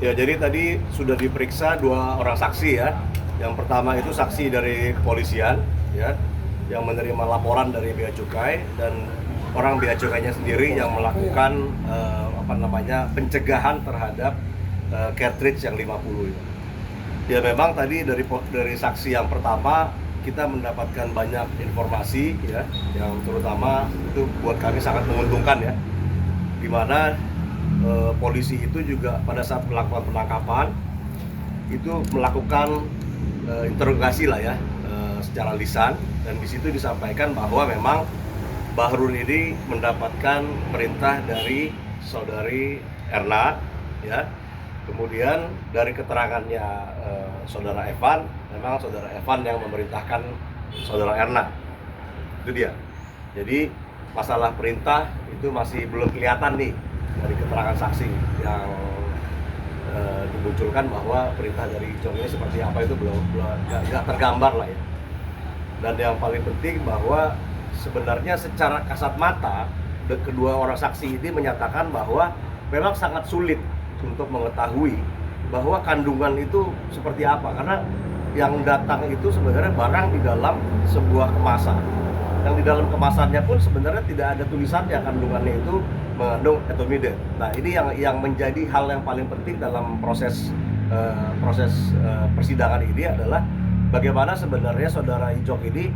Ya, jadi tadi sudah diperiksa 2 orang saksi ya. Yang pertama itu saksi dari kepolisian ya, yang menerima laporan dari Bea Cukai, dan orang Bea Cukainya sendiri yang melakukan pencegahan terhadap cartridge yang 50 itu. Ya, memang tadi dari saksi yang pertama kita mendapatkan banyak informasi ya, yang terutama itu buat kami sangat menguntungkan ya, di mana polisi itu juga pada saat melakukan penangkapan itu melakukan interogasi lah ya, secara lisan, dan di situ disampaikan bahwa memang Bahrun ini mendapatkan perintah dari saudari Erna ya. Kemudian dari keterangannya saudara Evan, memang saudara Evan yang memerintahkan saudara Erna. Itu dia. Jadi masalah perintah itu masih belum kelihatan nih dari keterangan saksi yang dimunculkan, bahwa perintah dari Ijong ini seperti apa itu belum nggak tergambar lah ya. Dan yang paling penting bahwa sebenarnya secara kasat mata kedua orang saksi ini menyatakan bahwa memang sangat sulit untuk mengetahui bahwa kandungan itu seperti apa, karena yang datang itu sebenarnya barang di dalam sebuah kemasan, yang di dalam kemasannya pun sebenarnya tidak ada tulisannya kandungannya itu mengandung etomidate. Nah, ini yang menjadi hal yang paling penting dalam proses persidangan ini adalah bagaimana sebenarnya saudara Ijong ini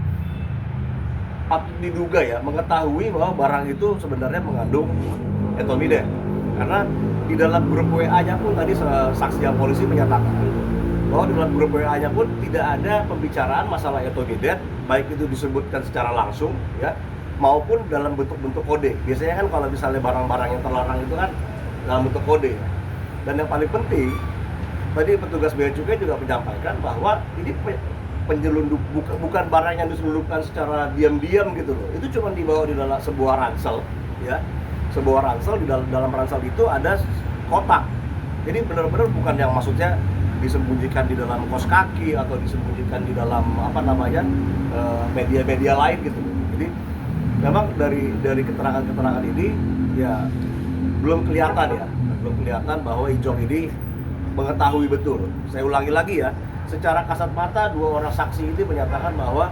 patut diduga ya mengetahui bahwa barang itu sebenarnya mengandung etomidate, karena di dalam grup WA-nya pun tadi saksi yang polisi menyatakan bahwa di dalam grup WA-nya pun tidak ada pembicaraan masalah etomidate, baik itu disebutkan secara langsung ya maupun dalam bentuk-bentuk kode. Biasanya kan kalau misalnya barang-barang yang terlarang itu kan dalam bentuk kode. Dan yang paling penting tadi petugas Bea Cukai juga menyampaikan bahwa ini penyelundup bukan barang yang diselundupkan secara diam-diam gitu loh. Itu cuma dibawa di dalam sebuah ransel ya. Sebuah ransel, di dalam ransel itu ada kotak. Jadi benar-benar bukan yang maksudnya disembunyikan di dalam kos kaki atau disembunyikan di dalam media-media lain gitu. Jadi memang dari keterangan-keterangan ini ya belum kelihatan bahwa Ijong ini mengetahui betul. Saya ulangi lagi ya, secara kasat mata 2 orang saksi ini menyatakan bahwa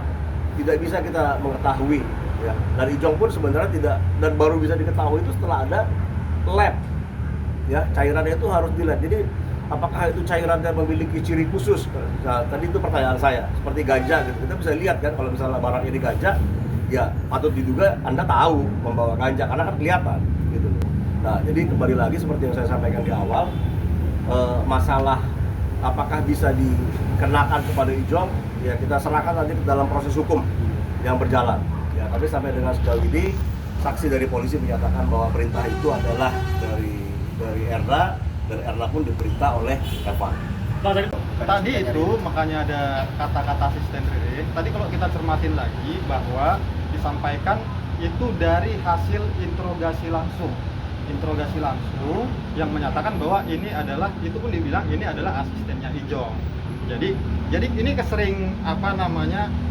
tidak bisa kita mengetahui ya. Dan Ijong pun sebenarnya tidak, dan baru bisa diketahui itu setelah ada lab ya, cairannya itu harus di lab. Jadi apakah itu cairan yang memiliki ciri khusus? Nah, tadi itu pertanyaan saya, seperti ganja gitu. Kita bisa lihat kan kalau misalnya barang ini ganja, ya patut diduga Anda tahu membawa ganja karena kan kelihatan gitu. Nah, jadi kembali lagi seperti yang saya sampaikan di awal, masalah apakah bisa dikenakan kepada Ijong, ya kita serahkan nanti dalam proses hukum yang berjalan. Ya, tapi sampai dengan sejauh ini saksi dari polisi menyatakan bahwa perintah itu adalah dari Erna, dan Erna pun diperintah oleh Evan. Tadi itu makanya ada kata-kata asisten Ririn. Tadi kalau kita cermatin lagi bahwa disampaikan itu dari hasil interogasi langsung yang menyatakan bahwa ini adalah, itu pun dibilang ini adalah asistennya Ijong. Jadi ini kesering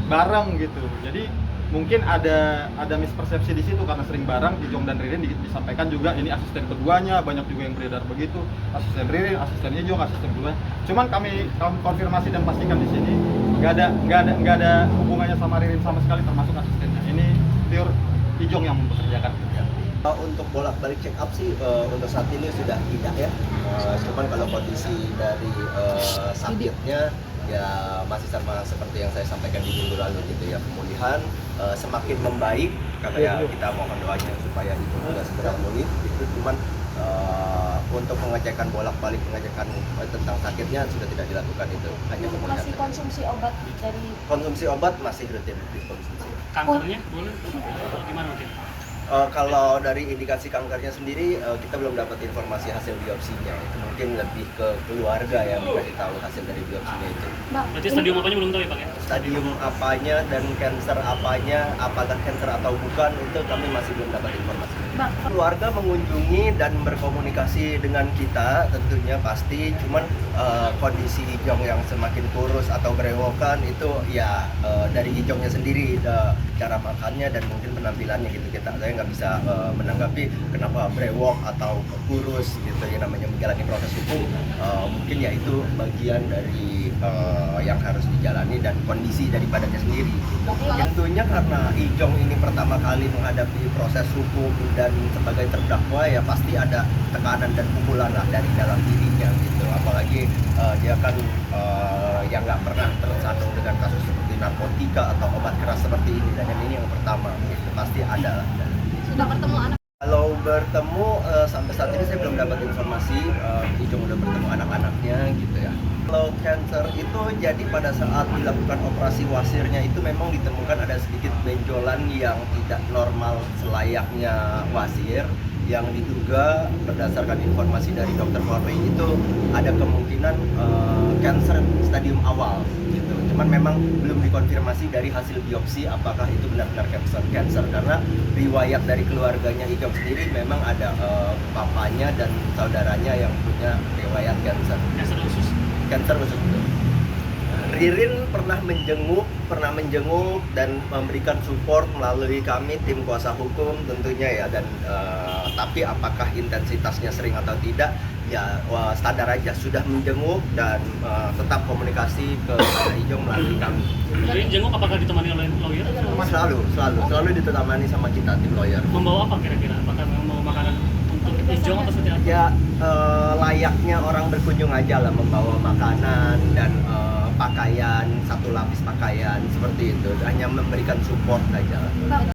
bareng gitu. Jadi mungkin ada mispersepsi di situ karena sering bareng. Ijong dan Ririn disampaikan juga ini asisten keduanya, banyak juga yang beredar begitu, asisten Ririn, asisten Ijong, asisten kedua. Cuman kami konfirmasi dan pastikan di sini nggak ada hubungannya sama Ririn sama sekali, termasuk asistennya. Ini pure Ijong yang mempekerjakan. Untuk bolak-balik check up sih untuk saat ini sudah tidak ya. Cuman kalau kondisi dari sakitnya ya masih sama seperti yang saya sampaikan di minggu lalu gitu ya, pemulihan semakin membaik karena ya kita mohon doanya supaya itu juga segera pulih itu. Cuman untuk bolak-balik pengecekan tentang sakitnya sudah tidak dilakukan, itu hanya pemulihan. Masih konsumsi obat konsumsi obat masih rutin dikonsumsi. Kankernya boleh gimana mungkin? Kalau dari indikasi kankernya sendiri kita belum dapat informasi hasil biopsinya. Itu mungkin lebih ke keluarga yang dikasih tahu hasil dari biopsinya itu. Berarti stadium apanya belum tahu ya Pak ya? Stadium apanya dan cancer apanya, apakah cancer atau bukan, itu kami masih belum dapat informasi. Keluarga mengunjungi dan berkomunikasi dengan kita tentunya pasti, cuman kondisi Ijong yang semakin kurus atau berewokan itu ya dari Ijongnya sendiri, cara makannya dan mungkin penampilannya gitu. Saya nggak bisa menanggapi kenapa brewok atau kurus gitu ya, namanya menjalani proses hukum mungkin ya itu bagian dari yang harus dijalani dan kondisi dari badannya sendiri gitu. Tentunya karena Ijong ini pertama kali menghadapi proses hukum dan sebagai terdakwa ya pasti ada tekanan dan pukulan lah dari dalam dirinya gitu, apalagi dia kan yang nggak pernah tersandung dengan kasus seperti narkotika atau obat keras seperti ini, dan ini yang pertama gitu, pasti ada lah. Sudah bertemu anak? Kalau bertemu sampai saat ini saya belum dapat informasi Ijong udah bertemu anak-anaknya gitu ya. Kalau cancer itu jadi pada saat dilakukan operasi wasirnya itu memang ditemukan ada sedikit benjolan yang tidak normal selayaknya wasir, yang diduga berdasarkan informasi dari dokter Forley itu ada kemungkinan cancer stadium awal gitu. Cuman memang belum dikonfirmasi dari hasil biopsi apakah itu benar-benar cancer karena riwayat dari keluarganya Ijong sendiri memang ada papanya dan saudaranya yang punya riwayat cancer. Cancer usus itu. Ririn pernah menjenguk dan memberikan support melalui kami tim kuasa hukum tentunya ya, dan tapi apakah intensitasnya sering atau tidak ya standar aja, sudah menjenguk dan tetap komunikasi ke Ijong melalui kami. Jadi jenguk apakah ditemani oleh lawyer? Selalu ditemani sama kita tim lawyer. Membawa apa kira-kira? Apakah membawa makanan untuk Ijong atau seperti apa? Ya layaknya orang berkunjung aja lah, membawa makanan dan pakaian, satu lapis pakaian seperti itu, hanya memberikan support aja.